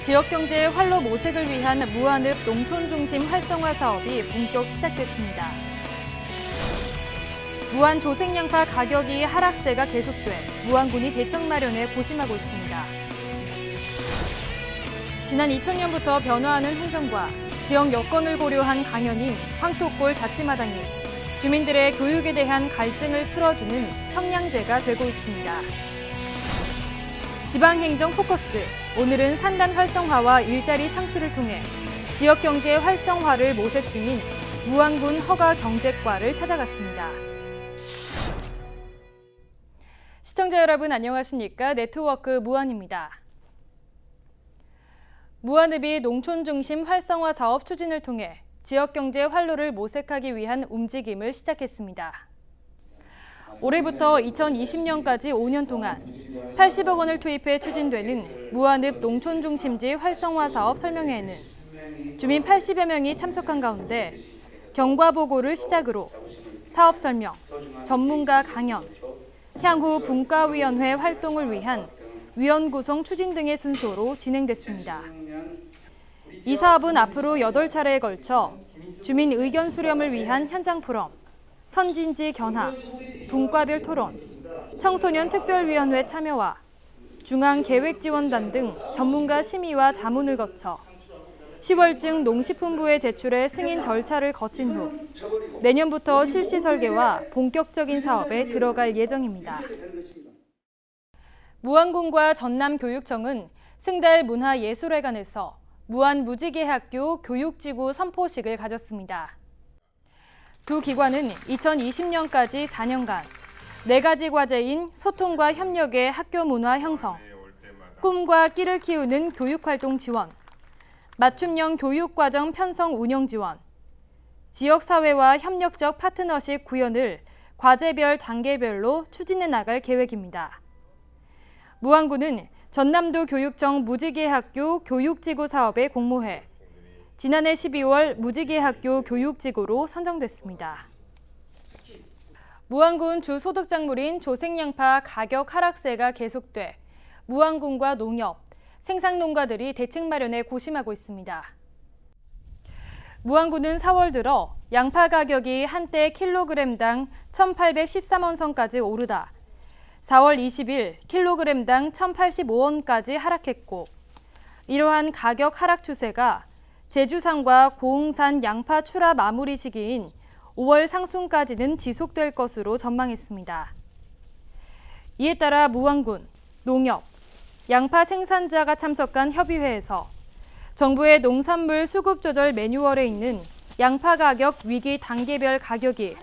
지역경제의 활로 모색을 위한 무한읍 농촌중심 활성화 사업이 본격 시작됐습니다. 무한 조생양파 가격이 하락세가 계속돼 무안군이 대책 마련에 고심하고 있습니다. 지난 2000년부터 변화하는 행정과 지역 여건을 고려한 강연인 황토골 자치마당이 주민들의 교육에 대한 갈증을 풀어주는 청량제가 되고 있습니다. 지방행정 포커스, 오늘은 산단 활성화와 일자리 창출을 통해 지역경제 활성화를 모색 중인 무안군 허가경제과를 찾아갔습니다. 시청자 여러분 안녕하십니까? 네트워크 무안입니다. 무안읍이 농촌중심 활성화 사업 추진을 통해 지역경제 활로를 모색하기 위한 움직임을 시작했습니다. 올해부터 2020년까지 5년 동안 80억 원을 투입해 추진되는 무안읍 농촌중심지 활성화 사업 설명회에는 주민 80여 명이 참석한 가운데 경과보고를 시작으로 사업 설명, 전문가 강연, 향후 분과위원회 활동을 위한 위원 구성 추진 등의 순서로 진행됐습니다. 이 사업은 앞으로 8차례에 걸쳐 주민 의견 수렴을 위한 현장 포럼, 선진지 견학, 분과별 토론, 청소년 특별위원회 참여와 중앙계획지원단 등 전문가 심의와 자문을 거쳐 10월쯤 농식품부에 제출해 승인 절차를 거친 후 내년부터 실시 설계와 본격적인 사업에 들어갈 예정입니다. 무안군과 전남교육청은 승달 문화예술회관에서 무안무지개학교 교육지구 선포식을 가졌습니다. 두 기관은 2020년까지 4년간 4가지 과제인 소통과 협력의 학교 문화 형성, 꿈과 끼를 키우는 교육활동 지원, 맞춤형 교육과정 편성 운영 지원, 지역사회와 협력적 파트너십 구현을 과제별 단계별로 추진해 나갈 계획입니다. 무안군은 전남도 교육청 무지개학교 교육지구 사업에 공모해 지난해 12월 무지개학교 교육지구로 선정됐습니다. 무안군 주 소득작물인 조생양파 가격 하락세가 계속돼 무안군과 농협, 생산농가들이 대책 마련에 고심하고 있습니다. 무안군은 4월 들어 양파 가격이 한때 킬로그램당 1,813원 선까지 오르다 4월 20일 킬로그램당 1,085원까지 하락했고 이러한 가격 하락 추세가 제주산과 고흥산 양파 출하 마무리 시기인 5월 상순까지는 지속될 것으로 전망했습니다. 이에 따라 무안군, 농협, 양파 생산자가 참석한 협의회에서 정부의 농산물 수급 조절 매뉴얼에 있는 양파 가격 위기 단계별 가격이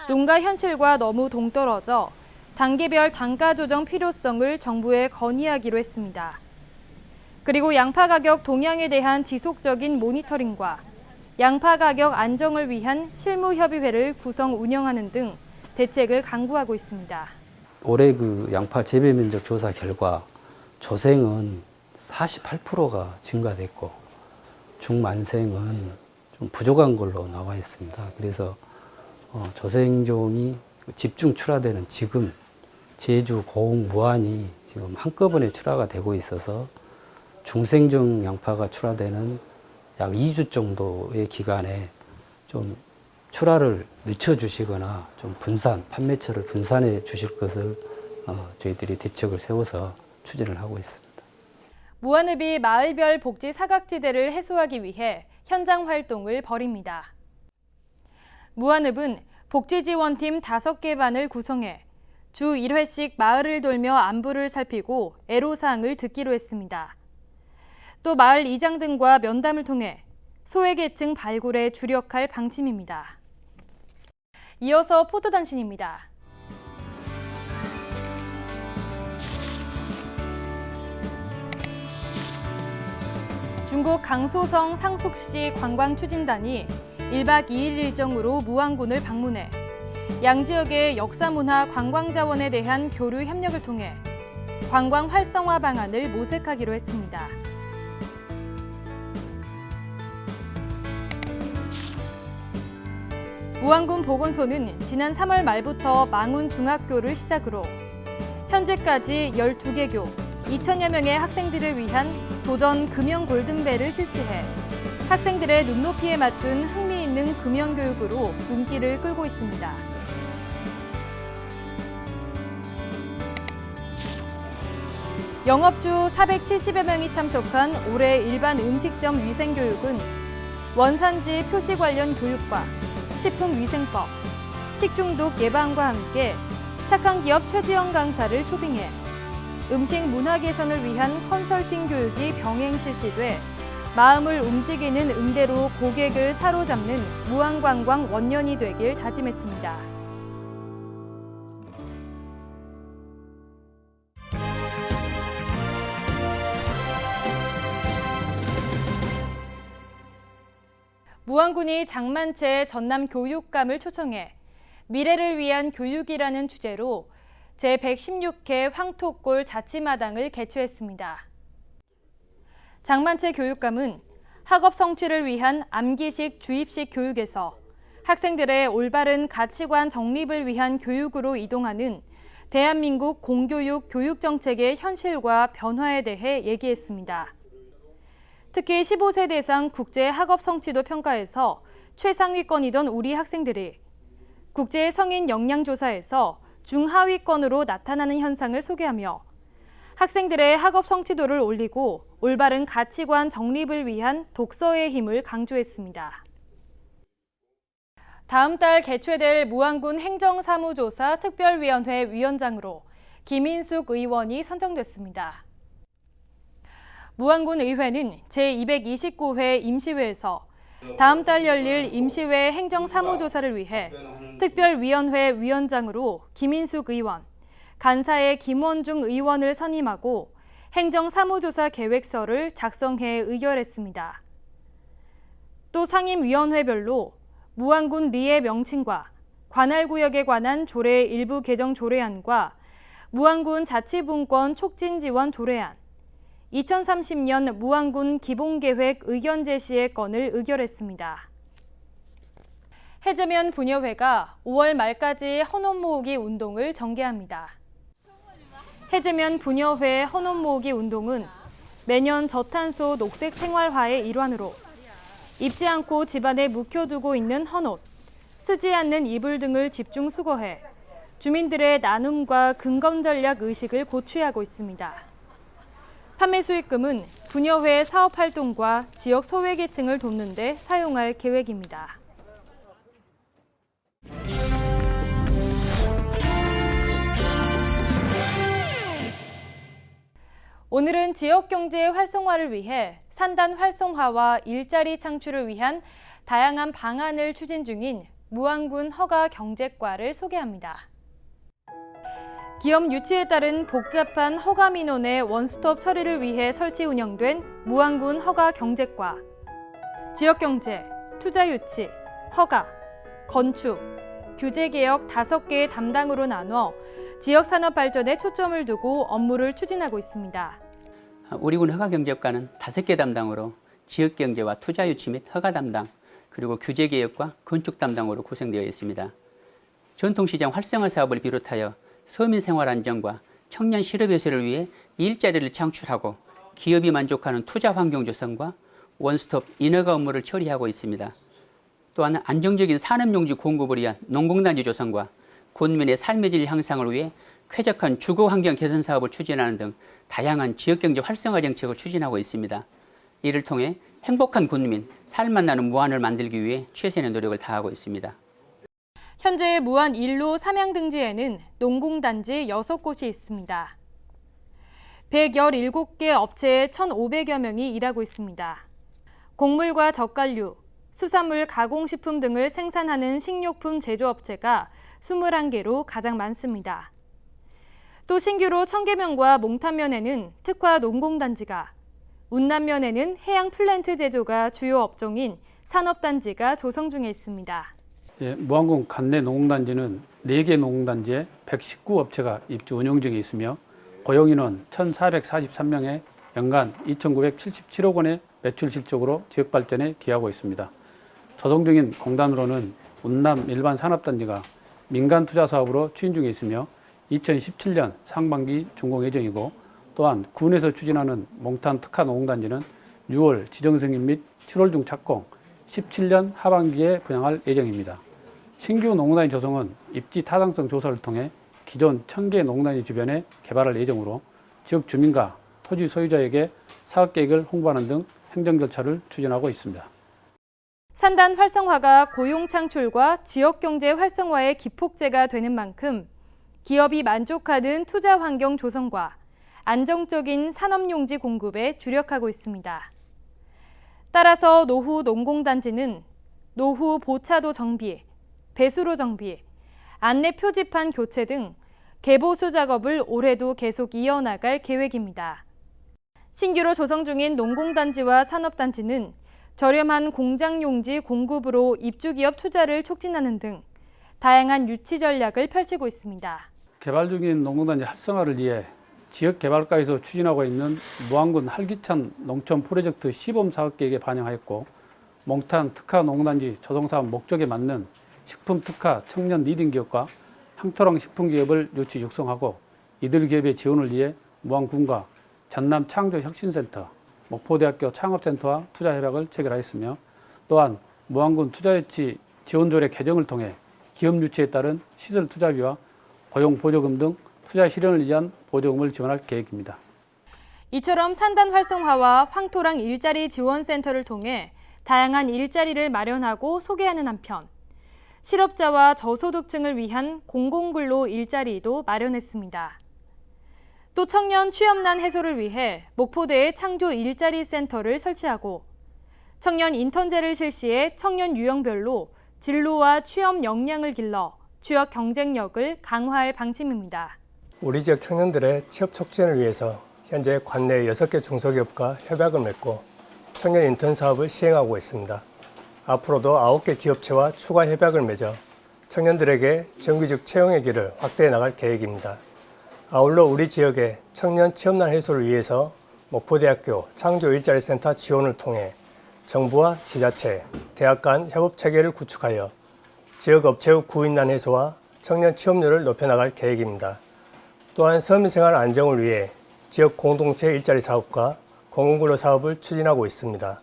농가 현실과 너무 동떨어져 단계별 단가 조정 필요성을 정부에 건의하기로 했습니다. 그리고 양파 가격 동향에 대한 지속적인 모니터링과 양파 가격 안정을 위한 실무협의회를 구성 운영하는 등 대책을 강구하고 있습니다. 올해 양파 재배 면적 조사 결과 조생은 48%가 증가됐고 중만생은 좀 부족한 걸로 나와 있습니다. 그래서 조생종이 집중 출하되는 지금 제주, 고흥, 무안이 지금 한꺼번에 출하가 되고 있어서 중생종 양파가 출하되는 약 2주 정도의 기간에 좀 출하를 늦춰주시거나 좀 판매처를 분산해 주실 것을 저희들이 대책을 세워서 추진을 하고 있습니다. 무안읍이 마을별 복지 사각지대를 해소하기 위해 현장 활동을 벌입니다. 무안읍은 복지지원팀 5개 반을 구성해 주 1회씩 마을을 돌며 안부를 살피고 애로사항을 듣기로 했습니다. 또 마을 이장 등과 면담을 통해 소외계층 발굴에 주력할 방침입니다. 이어서 포토단신입니다. 중국 강소성 상숙시 관광추진단이 1박 2일 일정으로 무안군을 방문해 양지역의 역사문화 관광자원에 대한 교류 협력을 통해 관광 활성화 방안을 모색하기로 했습니다. 무안군 보건소는 지난 3월 말부터 망운 중학교를 시작으로 현재까지 12개 교 2,000여 명의 학생들을 위한 도전 금연 골든벨을 실시해 학생들의 눈높이에 맞춘 흥미있는 금연 교육으로 눈길을 끌고 있습니다. 영업주 470여 명이 참석한 올해 일반 음식점 위생교육은 원산지 표시 관련 교육과 식품위생법, 식중독 예방과 함께 착한 기업 최지영 강사를 초빙해 음식 문화 개선을 위한 컨설팅 교육이 병행 실시돼 마음을 움직이는 응대로 고객을 사로잡는 무한관광 원년이 되길 다짐했습니다. 무안군이 장만채 전남 교육감을 초청해 미래를 위한 교육이라는 주제로 제116회 황토골 자치마당을 개최했습니다. 장만채 교육감은 학업 성취를 위한 암기식 주입식 교육에서 학생들의 올바른 가치관 정립을 위한 교육으로 이동하는 대한민국 공교육 교육정책의 현실과 변화에 대해 얘기했습니다. 특히 15세 대상 국제 학업 성취도 평가에서 최상위권이던 우리 학생들이 국제 성인 역량조사에서 중하위권으로 나타나는 현상을 소개하며 학생들의 학업 성취도를 올리고 올바른 가치관 정립을 위한 독서의 힘을 강조했습니다. 다음 달 개최될 무안군 행정사무조사 특별위원회 위원장으로 김인숙 의원이 선정됐습니다. 무안군 의회는 제229회 임시회에서 다음 달 열릴 임시회 행정사무조사를 위해 특별위원회 위원장으로 김인숙 의원, 간사의 김원중 의원을 선임하고 행정사무조사 계획서를 작성해 의결했습니다. 또 상임위원회별로 무안군 리의 명칭과 관할구역에 관한 조례 일부 개정 조례안과 무안군 자치분권 촉진 지원 조례안, 2030년 무안군 기본계획 의견 제시의 건을 의결했습니다. 해제면 부녀회가 5월 말까지 헌옷 모으기 운동을 전개합니다. 해제면 부녀회 헌옷 모으기 운동은 매년 저탄소 녹색 생활화의 일환으로 입지 않고 집안에 묵혀두고 있는 헌옷, 쓰지 않는 이불 등을 집중 수거해 주민들의 나눔과 근검 전략 의식을 고취하고 있습니다. 판매 수익금은 부녀회 사업 활동과 지역 소외계층을 돕는 데 사용할 계획입니다. 오늘은 지역 경제 활성화를 위해 산단 활성화와 일자리 창출을 위한 다양한 방안을 추진 중인 무안군 허가 경제과를 소개합니다. 기업 유치에 따른 복잡한 허가 민원의 원스톱 처리를 위해 설치 운영된 무안군 허가 경제과. 지역 경제, 투자 유치, 허가, 건축, 규제 개혁 5개의 담당으로 나눠 지역 산업 발전에 초점을 두고 업무를 추진하고 있습니다. 우리 군 허가경제과는 5개 담당으로 지역경제와 투자 유치 및 허가 담당, 그리고 규제 개혁과 건축 담당으로 구성되어 있습니다. 전통시장 활성화 사업을 비롯하여 서민 생활 안정과 청년 실업 해소를 위해 일자리를 창출하고 기업이 만족하는 투자 환경 조성과 원스톱 인허가 업무를 처리하고 있습니다. 또한 안정적인 산업용지 공급을 위한 농공단지 조성과 군민의 삶의 질 향상을 위해 쾌적한 주거 환경 개선 사업을 추진하는 등 다양한 지역경제 활성화 정책을 추진하고 있습니다. 이를 통해 행복한 군민, 살맛 나는 무안을 만들기 위해 최선의 노력을 다하고 있습니다. 현재 무안 1로 삼양 등지에는 농공단지 6곳이 있습니다. 117개 업체에 1,500여 명이 일하고 있습니다. 곡물과 젓갈류, 수산물 가공식품 등을 생산하는 식료품 제조업체가 21개로 가장 많습니다. 또 신규로 청계면과 몽탄면에는 특화 농공단지가, 운남면에는 해양 플랜트 제조가 주요 업종인 산업단지가 조성 중에 있습니다. 무안군 관내 농공단지는 4개 농공단지에 119업체가 입주 운영 중에 있으며 고용인원 1,443명에 연간 2,977억 원의 매출 실적으로 지역 발전에 기여하고 있습니다. 조성 중인 공단으로는 운남 일반 산업단지가 민간 투자 사업으로 추진 중에 있으며 2017년 상반기 준공 예정이고 또한 군에서 추진하는 몽탄 특화 노동단지는 6월 지정 승인 및 7월 중 착공, 17년 하반기에 분양할 예정입니다. 신규 농구단지 조성은 입지 타당성 조사를 통해 기존 1000개 농구단지 주변에 개발할 예정으로 지역 주민과 토지 소유자에게 사업 계획을 홍보하는 등 행정 절차를 추진하고 있습니다. 산단 활성화가 고용 창출과 지역 경제 활성화의 기폭제가 되는 만큼 기업이 만족하는 투자 환경 조성과 안정적인 산업용지 공급에 주력하고 있습니다. 따라서 노후 농공단지는 노후 보차도 정비, 배수로 정비, 안내 표지판 교체 등 개보수 작업을 올해도 계속 이어나갈 계획입니다. 신규로 조성 중인 농공단지와 산업단지는 저렴한 공장용지 공급으로 입주기업 투자를 촉진하는 등 다양한 유치 전략을 펼치고 있습니다. 개발 중인 농공단지 활성화를 위해 지역개발과에서 추진하고 있는 무안군 활기찬 농촌 프로젝트 시범 사업계획에 반영하였고 몽탄 특화 농단지 조성사업 목적에 맞는 식품 특화 청년 리딩 기업과 항토랑 식품 기업을 유치 육성하고 이들 기업의 지원을 위해 무안군과 전남 창조혁신센터, 목포대학교 창업센터와 투자협약을 체결하였으며 또한 무안군 투자유치 지원조례 개정을 통해 기업 유치에 따른 시설 투자비와 고용 보조금 등 투자 실현을 위한 보조금을 지원할 계획입니다. 이처럼 산단 활성화와 황토랑 일자리 지원센터를 통해 다양한 일자리를 마련하고 소개하는 한편 실업자와 저소득층을 위한 공공근로 일자리도 마련했습니다. 또 청년 취업난 해소를 위해 목포대에 창조 일자리 센터를 설치하고 청년 인턴제를 실시해 청년 유형별로 진로와 취업 역량을 길러 취업 경쟁력을 강화할 방침입니다. 우리 지역 청년들의 취업 촉진을 위해서 현재 관내 6개 중소기업과 협약을 맺고 청년 인턴 사업을 시행하고 있습니다. 앞으로도 9개 기업체와 추가 협약을 맺어 청년들에게 정규직 채용의 길을 확대해 나갈 계획입니다. 아울러 우리 지역의 청년 취업난 해소를 위해서 목포대학교 창조일자리센터 지원을 통해 정부와 지자체, 대학 간 협업체계를 구축하여 지역 업체의 구인난 해소와 청년 취업률을 높여나갈 계획입니다. 또한 서민생활 안정을 위해 지역 공동체 일자리 사업과 공공근로 사업을 추진하고 있습니다.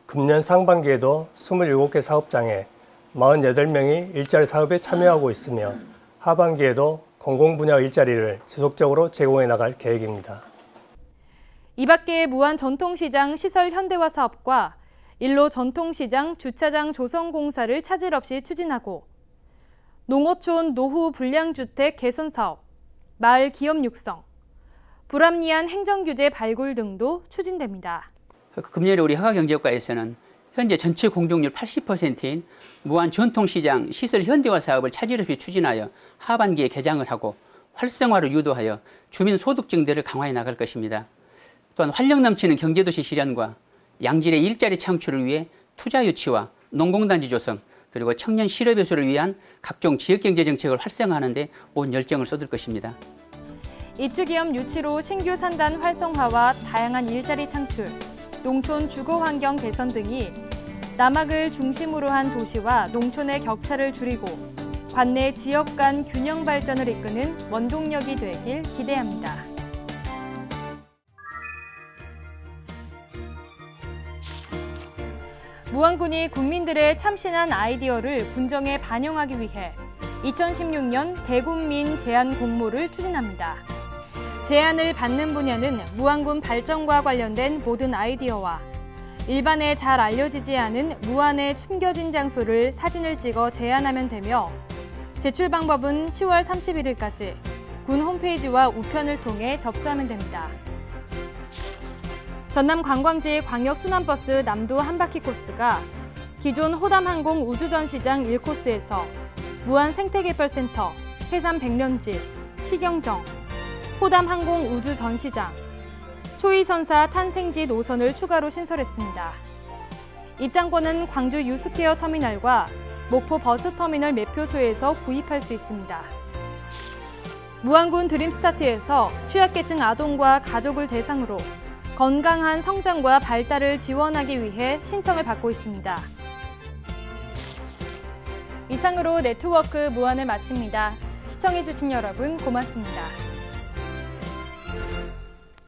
금년 상반기에도 27개 사업장에 48명이 일자리 사업에 참여하고 있으며 하반기에도 공공분야 일자리를 지속적으로 제공해 나갈 계획입니다. 이 밖에 무안 전통시장 시설 현대화 사업과 일로 전통시장 주차장 조성 공사를 차질 없이 추진하고 농어촌 노후 불량주택 개선 사업, 마을 기업 육성, 불합리한 행정규제 발굴 등도 추진됩니다. 금년에 우리 허가경제과에서는 현재 전체 공동률 80%인 무안 전통시장 시설 현대화 사업을 차질 없이 추진하여 하반기에 개장을 하고 활성화를 유도하여 주민 소득 증대를 강화해 나갈 것입니다. 또한 활력 넘치는 경제도시 실현과 양질의 일자리 창출을 위해 투자 유치와 농공단지 조성 그리고 청년 실업 해소를 위한 각종 지역경제 정책을 활성화하는 데 온 열정을 쏟을 것입니다. 입주기업 유치로 신규 산단 활성화와 다양한 일자리 창출, 농촌 주거 환경 개선 등이 남학을 중심으로 한 도시와 농촌의 격차를 줄이고 관내 지역 간 균형 발전을 이끄는 원동력이 되길 기대합니다. 무안군이 국민들의 참신한 아이디어를 군정에 반영하기 위해 2016년 대군민 제안 공모를 추진합니다. 제안을 받는 분야는 무안군 발전과 관련된 모든 아이디어와 일반에 잘 알려지지 않은 무안의 숨겨진 장소를 사진을 찍어 제안하면 되며 제출 방법은 10월 31일까지 군 홈페이지와 우편을 통해 접수하면 됩니다. 전남 관광지 광역순환버스 남도 한바퀴 코스가 기존 호담항공 우주전시장 1코스에서 무안 생태개발센터, 해삼 백년지, 시경정, 호담항공 우주전시장, 초이선사 탄생지 노선을 추가로 신설했습니다. 입장권은 광주 유스케어 터미널과 목포 버스터미널 매표소에서 구입할 수 있습니다. 무안군 드림스타트에서 취약계층 아동과 가족을 대상으로 건강한 성장과 발달을 지원하기 위해 신청을 받고 있습니다. 이상으로 네트워크 무안을 마칩니다. 시청해주신 여러분 고맙습니다.